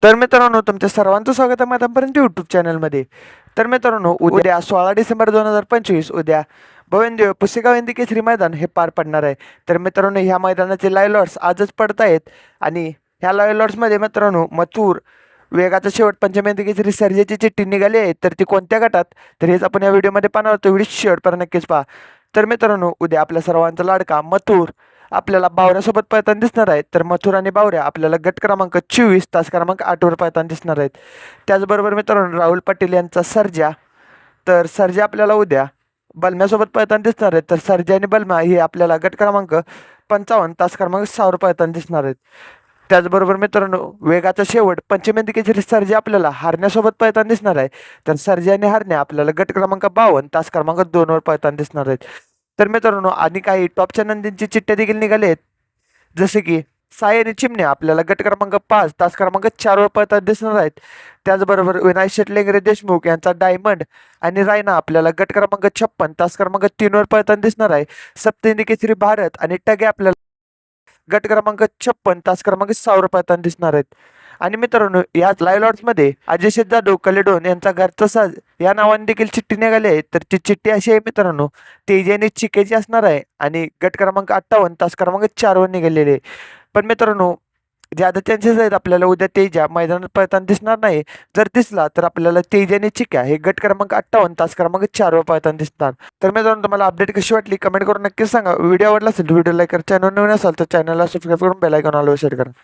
तर मित्रांनो, तुमच्या सर्वांचं स्वागत आहे माझ्यापर्यंत यूट्यूब चॅनलमध्ये. तर मित्रांनो, उद्या 16 डिसेंबर 2025 उद्या भव्य पुसेगाव हिंदी केसरी मैदान हे पार पडणार आहे. तर मित्रांनो, ह्या मैदानाचे लाईव्ह लॉट्स आजच पडत आहेत आणि ह्या लाईव्ह लॉट्समध्ये मित्रांनो मथुर वेगाचा शेवट पंचम हिंदी केसरी सर्जाची चिठ्ठी निघाली आहे. तर ती कोणत्या गटात, तर हेच आपण या व्हिडिओमध्ये पाहणार आहोत. व्हिडिओ शेवटपर्यंत नक्कीच पहा. तर मित्रांनो, उद्या आपल्या सर्वांचा लाडका मथुर आपल्याला बावऱ्यासोबत पळताना दिसणार आहेत. तर मथुर आणि बावऱ्या आपल्याला गट क्रमांक 24 तास क्रमांक 8वर पळताना दिसणार आहेत. त्याचबरोबर मित्रांनो, राहुल पाटील यांचा सर्जा, तर सर्जा आपल्याला उद्या बलम्यासोबत पळताना दिसणार आहेत. तर सर्जा आणि बलमा हे आपल्याला गट क्रमांक 55 तास क्रमांक 6वर पळताना दिसणार आहेत. त्याचबरोबर मित्रांनो, वेगाचा शेवट पंचम हिंदी केसरी सर्जा आपल्याला हारण्यासोबत पळताना दिसणार आहे. तर सर्जा आणि हारण्या आपल्याला गट क्रमांक 52 तास क्रमांक 2वर पळताना दिसणार आहेत. तर मित्रांनो, आणि काही टॉपच्या नंदींची चिठ्ठ्या देखील निघाले आहेत. जसे की साई आणि चिमण्या आपल्याला गट क्रमांक 5 तास क्रमांक 4वर पळताना दिसणार आहेत. त्याचबरोबर विनायक शेटलेंगरे देशमुख यांचा डायमंड आणि रायना आपल्याला गट क्रमांक 56 तास क्रमांक 3वर पळताना दिसणार आहे. सप्तहिंदी केसरी भारत आणि टगे आपल्याला गट क्रमांक 56 तास क्रमांक 6वर पळताना दिसणार आहेत. आणि मित्रांनो, याच लाईव्ह लॉट्समध्ये अजय शेठ जाधव कलेडोन यांचा घरचा साज या नावाने देखील चिठ्ठी निघाली आहे. तर ती चिठ्ठी अशी आहे मित्रांनो, तेजी आणि चिकेची असणार आहे आणि गट क्रमांक 58 तास क्रमांक 4वर निघालेले आहे. पण मित्रांनो, ज्यादा चान्सेस आहेत आपल्याला उद्या तेजा मैदानात पळताना दिसणार नाही. जर दिसला तर आपल्याला तेजा आणि चिक्या हे गट क्रमांक 58 तास क्रमांक 4वर पळताना दिसणार. तर मित्रांनो, तुम्हाला अपडेट कशी वाटली कमेंट करून नक्कीच सांगा. व्हिडिओ आवडला असेल तर व्हिडिओ लाईक करा. चॅनल नवीन असाल तर चॅनलला सबस्क्राईब करून बेल आयकॉन ऑल सेट करा.